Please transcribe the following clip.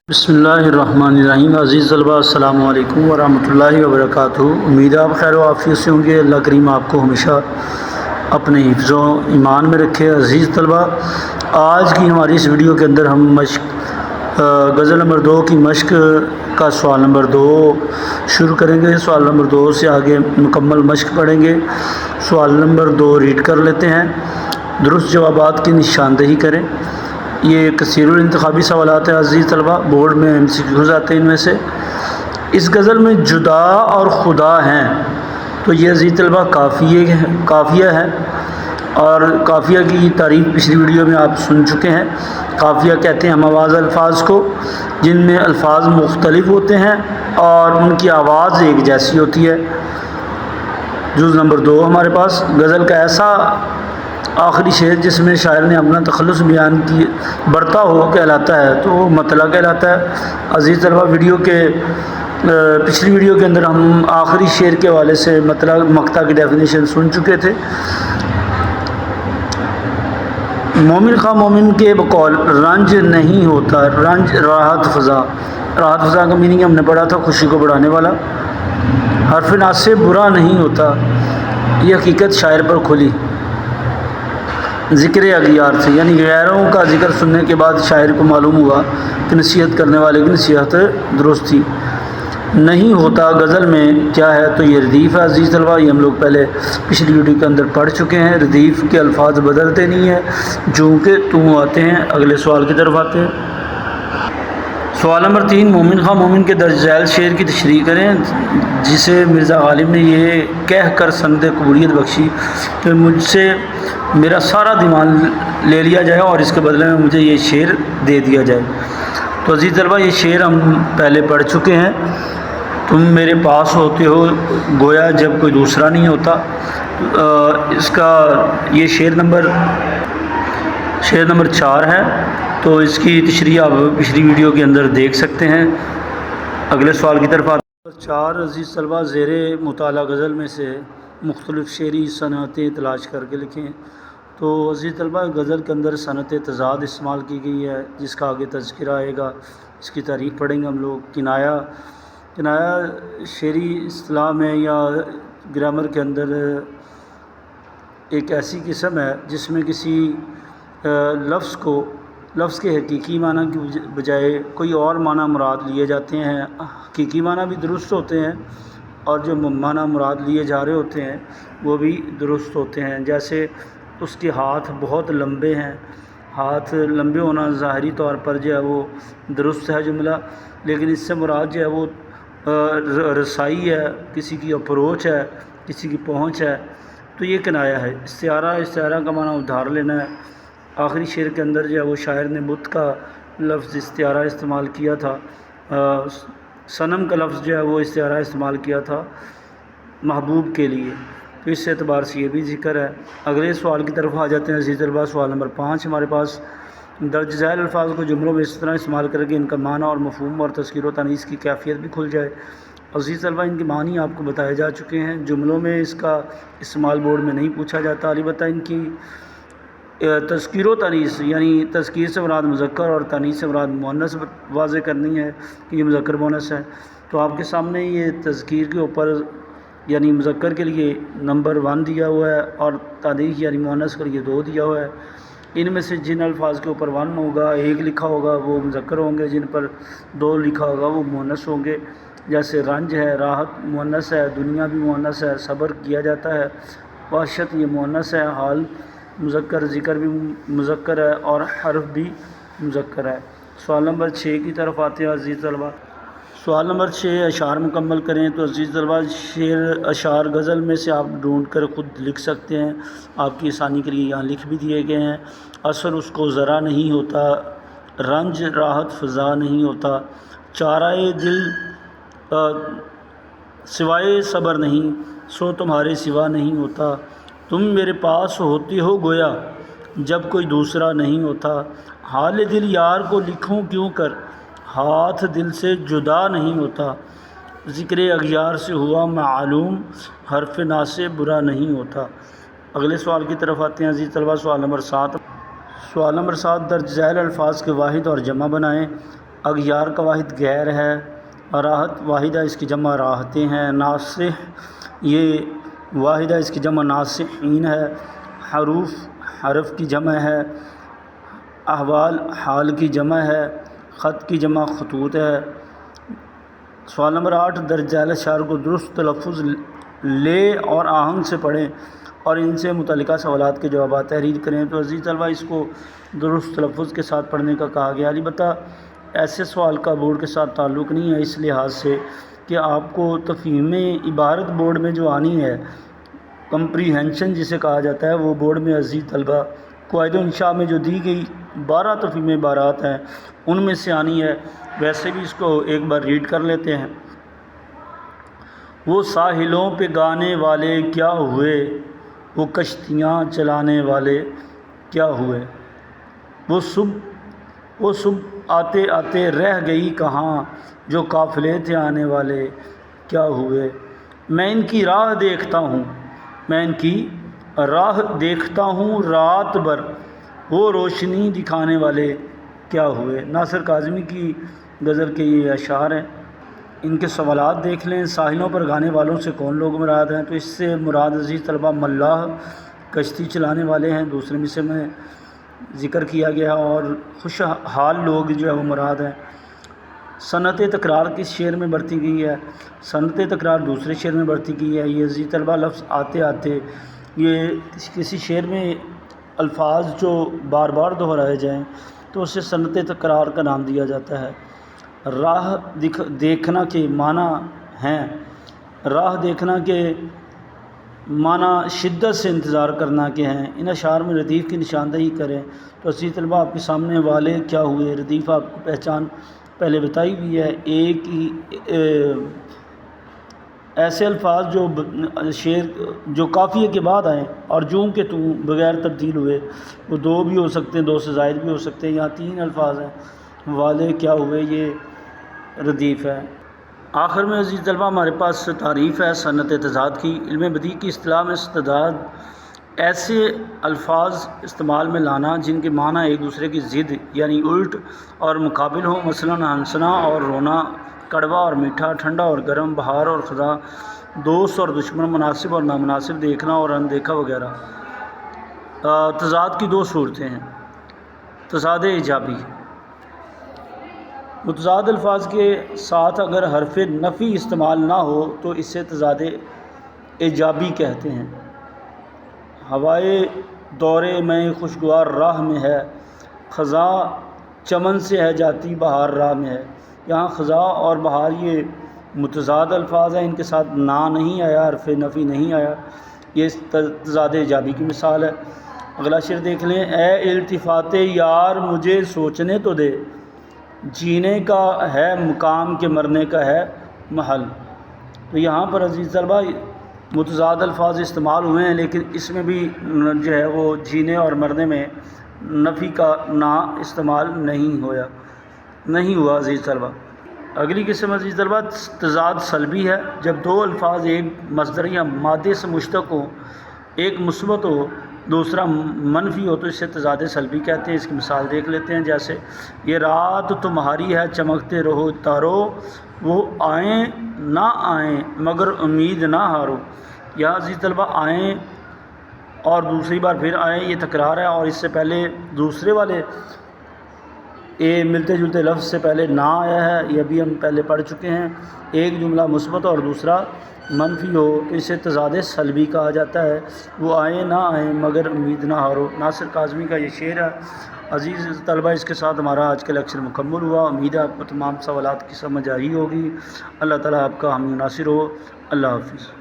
بسم اللہ الرحمن الرحیم۔ عزیز طلبہ السلام علیکم ورحمۃ اللہ وبرکاتہ۔ امید ہے آپ خیر و عافیت سے ہوں گے۔ اللہ کریم آپ کو ہمیشہ اپنے حفظ و ایمان میں رکھے۔ عزیز طلبہ، آج کی ہماری اس ویڈیو کے اندر ہم غزل نمبر 2 کی مشق کا سوال نمبر 2 شروع کریں گے۔ سوال نمبر 2 سے آگے مکمل مشق پڑھیں گے۔ سوال نمبر 2 ریڈ کر لیتے ہیں، درست جوابات کی نشاندہی کریں۔ یہ کثیر الانتخابی سوالات ہیں عزیز طلبہ، بورڈ میں MCQs آتے ہیں۔ ان میں سے اس غزل میں جدا اور خدا ہیں، تو یہ عزیز طلبہ قافیہ ہے، اور قافیہ کی تعریف پچھلی ویڈیو میں آپ سن چکے ہیں۔ قافیہ کہتے ہیں ہم آواز الفاظ کو، جن میں الفاظ مختلف ہوتے ہیں اور ان کی آواز ایک جیسی ہوتی ہے۔ جز نمبر 2 ہمارے پاس غزل کا ایسا آخری شعر جس میں شاعر نے اپنا تخلص بیان کی بڑھتا ہو کہلاتا ہے، تو وہ مطلع کہلاتا ہے۔ عزیز طلبہ، پچھلی ویڈیو کے اندر ہم آخری شعر کے حوالے سے مقطع کی ڈیفینیشن سن چکے تھے۔ مومن خواہ مومن کے بقول رنج نہیں ہوتا، رنج راحت فضا کا میننگ ہم نے پڑھا تھا، خوشی کو بڑھانے والا۔ حرف ناس سے برا نہیں ہوتا، یہ حقیقت شاعر پر کھلی۔ ذکر اغیار سے، یعنی غیروں کا ذکر سننے کے بعد شاعر کو معلوم ہوا کہ نصیحت کرنے والے کی نصیحت درست تھی۔ نہیں ہوتا غزل میں کیا ہے، تو یہ ردیف ہے عزیز طلبہ۔ یہ ہم لوگ پہلے پچھلی ویڈیو کے اندر پڑھ چکے ہیں۔ ردیف کے الفاظ بدلتے نہیں ہیں، چونکہ تو آتے ہیں۔ اگلے سوال کی طرف آتے ہیں۔ سوال نمبر 3، مومن خواہ مومن کے درج ذیل شعر کی تشریح کریں، جسے مرزا غالب نے یہ کہہ کر سند قبولیت بخشی کہ مجھ سے میرا سارا دیوان لے لیا جائے اور اس کے بدلے میں مجھے یہ شعر دے دیا جائے۔ تو عزیز طلبہ، یہ شعر ہم پہلے پڑھ چکے ہیں۔ تم میرے پاس ہوتے ہو گویا جب کوئی دوسرا نہیں ہوتا۔ اس کا یہ شعر نمبر 4 ہے، تو اس کی تشریح آپ پچھلی ویڈیو کے اندر دیکھ سکتے ہیں۔ اگلے سوال کی طرف آتے ہیں۔ 4 عزیز طلبہ، زیر مطالعہ غزل میں سے مختلف شعری صنعتیں تلاش کر کے لکھیں۔ تو عزیز طلبہ، غزل کے اندر صنعت تضاد استعمال کی گئی ہے، جس کا آگے تذکرہ آئے گا، اس کی تعریف پڑھیں گے ہم لوگ۔ کنایہ شعری اصطلاح میں یا گرامر کے اندر ایک ایسی قسم ہے جس میں کسی لفظ کے حقیقی معنی کی بجائے کوئی اور معنی مراد لیے جاتے ہیں۔ حقیقی معنی بھی درست ہوتے ہیں اور جو معنی مراد لیے جا رہے ہوتے ہیں وہ بھی درست ہوتے ہیں۔ جیسے اس کے ہاتھ بہت لمبے ہیں، ہاتھ لمبے ہونا ظاہری طور پر جو ہے وہ درست ہے جملہ، لیکن اس سے مراد جو ہے وہ رسائی ہے، کسی کی اپروچ ہے، کسی کی پہنچ ہے، تو یہ کنایہ ہے۔ استعارہ کا معنی ادھار لینا ہے۔ آخری شعر کے اندر جو ہے وہ شاعر نے بت کا لفظ استعارہ استعمال کیا تھا، صنم کا لفظ جو ہے وہ استعارہ استعمال کیا تھا محبوب کے لیے، تو اس اعتبار سے یہ بھی ذکر ہے۔ اگلے سوال کی طرف آ جاتے ہیں عزیز طلبہ۔ سوال نمبر 5 ہمارے پاس، درج ذیل الفاظ کو جملوں میں اس طرح استعمال کر کے ان کا معنی اور مفہوم اور تذکیر و تانیث کی کیفیت بھی کھل جائے۔ عزیز طلبہ، ان کے معنی آپ کو بتائے جا چکے ہیں، جملوں میں اس کا استعمال بورڈ میں نہیں پوچھا جاتا۔ البتہ ان کی تذکیر و تانیث، یعنی تذکیر سے مراد مذکر اور تانیث سے مراد مؤنث واضح کرنی ہے کہ یہ مذکر مؤنث ہے، تو آپ کے سامنے یہ تذکیر کے اوپر یعنی مذکر کے لیے نمبر 1 دیا ہوا ہے اور تانیث یعنی مؤنث کے لیے 2 دیا ہوا ہے۔ ان میں سے جن الفاظ کے اوپر 1 ہوگا، 1 لکھا ہوگا، وہ مذکر ہوں گے، جن پر 2 لکھا ہوگا وہ مؤنث ہوں گے۔ جیسے رنج ہے، راحت مؤنث ہے، دنیا بھی مؤنث ہے، صبر کیا جاتا ہے، وحشت یہ مؤنث ہے، حال مذکر، ذکر بھی مذکر ہے اور حرف بھی مذکر ہے۔ سوال نمبر 6 کی طرف آتے ہیں عزیز طلبہ۔ سوال نمبر 6، اشعار مکمل کریں۔ تو عزیز طلبہ، اشعار غزل میں سے آپ ڈھونڈ کر خود لکھ سکتے ہیں، آپ کی آسانی کے لیے یہاں لکھ بھی دیے گئے ہیں۔ اثر اس کو ذرا نہیں ہوتا، رنج راحت فضا نہیں ہوتا، چارۂ دل سوائے صبر نہیں، سو تمہارے سوا نہیں ہوتا، تم میرے پاس ہوتے ہو گویا جب کوئی دوسرا نہیں ہوتا، حال دل یار کو لکھوں کیوں کر، ہاتھ دل سے جدا نہیں ہوتا، ذکر اغیار سے ہوا معلوم، حرف نا سے برا نہیں ہوتا۔ اگلے سوال کی طرف آتے ہیں عزیز طلبہ۔ سوال نمبر 7 درج ذیل الفاظ کے واحد اور جمع بنائیں۔ اغیار کا واحد غیر ہے، راحت واحدہ اس کی جمع راحتیں ہیں، ناصح یہ واحدہ اس کی جمع ناصحین ہے، حروف حرف کی جمع ہے، احوال حال کی جمع ہے، خط کی جمع خطوط ہے۔ سوال نمبر 8 درج ذیل اشعار کو درست تلفظ لے اور آہنگ سے پڑھیں اور ان سے متعلقہ سوالات کے جوابات تحریر کریں۔ تو عزیز طلبہ اس کو درست تلفظ کے ساتھ پڑھنے کا کہا گیا۔ البتہ ایسے سوال کا بورڈ کے ساتھ تعلق نہیں ہے، اس لحاظ سے کہ آپ کو تفہیم عبارت بورڈ میں جو آنی ہے، کمپریہنشن جسے کہا جاتا ہے، وہ بورڈ میں عزیز طلبہ قواعد انشاء میں جو دی گئی 12 تفہیم عبارات ہیں ان میں سے آنی ہے۔ ویسے بھی اس کو ایک بار ریڈ کر لیتے ہیں۔ وہ ساحلوں پہ گانے والے کیا ہوئے، وہ کشتیاں چلانے والے کیا ہوئے، وہ صبح آتے آتے رہ گئی کہاں، جو قافلے تھے آنے والے کیا ہوئے۔ میں ان کی راہ دیکھتا ہوں رات بھر، وہ روشنی دکھانے والے کیا ہوئے۔ ناصر کاظمی کی غزل کے یہ اشعار ہیں۔ ان کے سوالات دیکھ لیں۔ ساحلوں پر گانے والوں سے کون لوگ مراد ہیں؟ تو اس سے مراد عزیز طلبہ ملاح کشتی چلانے والے ہیں، دوسرے مصرع میں ذکر کیا گیا، اور خوشحال لوگ جو ہے وہ مراد ہیں۔ صنعت تکرار کس شعر میں برتی گئی ہے؟ صنعت تکرار دوسرے شعر میں برتی گئی ہے۔ یہ عزیز طلبہ لفظ آتے آتے، یہ کسی شعر میں الفاظ جو بار بار دہرائے جائیں تو اسے صنعت تکرار کا نام دیا جاتا ہے۔ راہ دیکھنا کے معنی ہیں، راہ دیکھنا کے معنی شدت سے انتظار کرنا کے ہیں۔ ان اشعار میں ردیف کی نشاندہی کریں۔ تو عزیز طلبہ آپ کے سامنے والے کیا ہوئے، ردیف آپ کو پہچان پہلے بتائی ہوئی ہے۔ ایک ہی ایسے الفاظ جو قافیے کے بعد آئیں اور جوں کہ توں بغیر تبدیل ہوئے، وہ 2 بھی ہو سکتے ہیں، 2 سے زائد بھی ہو سکتے ہیں۔ یہاں 3 الفاظ ہیں، والے کیا ہوئے، یہ ردیف ہے۔ آخر میں عزیز طلبہ ہمارے پاس تعریف ہے صنعت تضاد کی۔ علم بدیع کی اصطلاح میں تضاد ایسے الفاظ استعمال میں لانا جن کے معنی ایک دوسرے کی ضد یعنی الٹ اور مقابل ہوں، مثلاً ہنسنا اور رونا، کڑوا اور میٹھا، ٹھنڈا اور گرم، بہار اور خزاں، دوست اور دشمن، مناسب اور نامناسب، دیکھنا اور اندیکھا وغیرہ۔ تضاد کی 2 صورتیں ہیں۔ تضاد ایجابی، متضاد الفاظ کے ساتھ اگر حرف نفی استعمال نہ ہو تو اسے تضاد ایجابی کہتے ہیں۔ ہوائے دورے میں خوشگوار راہ میں ہے، خزاں چمن سے ہے جاتی، بہار راہ میں ہے۔ یہاں خزاں اور بہار یہ متضاد الفاظ ہیں، ان کے ساتھ نا نہیں آیا، حرف نفی نہیں آیا، یہ تضاد ایجابی کی مثال ہے۔ اگلا شعر دیکھ لیں۔ اے التفات یار مجھے سوچنے تو دے، جینے کا ہے مقام کہ مرنے کا ہے محل۔ تو یہاں پر عزیز طلبہ متضاد الفاظ استعمال ہوئے ہیں، لیکن اس میں بھی جو ہے وہ جینے اور مرنے میں نفی کا نا استعمال نہیں ہوا عزیز طلبہ۔ اگلی قسم عزیز طلبہ تضاد سلبی ہے، جب 2 الفاظ ایک مصدر یا مادے سے مشتق ہوں، ایک مثبت ہو دوسرا منفی ہو تو اسے تضاد سلبی کہتے ہیں۔ اس کی مثال دیکھ لیتے ہیں، جیسے یہ رات تمہاری ہے چمکتے رہو تارو، وہ آئیں نہ آئیں مگر امید نہ ہارو۔ یہاں عزیز طلبہ آئیں اور دوسری بار پھر آئیں، یہ تکرار ہے، اور اس سے پہلے دوسرے والے ملتے جلتے لفظ سے پہلے نہ آیا ہے، یہ بھی ہم پہلے پڑھ چکے ہیں۔ ایک جملہ مثبت اور دوسرا منفی ہو تو اسے تضاد سلبی کہا جاتا ہے۔ وہ آئیں نہ آئیں مگر امید نہ ہارو، ناصر کاظمی کا یہ شعر ہے۔ عزیز طلبہ اس کے ساتھ ہمارا آج کا لیکچر مکمل ہوا۔ امید ہے آپ کو تمام سوالات کی سمجھ آئی ہوگی۔ اللہ تعالیٰ آپ کا حامی و ناصر ہو۔ اللہ حافظ۔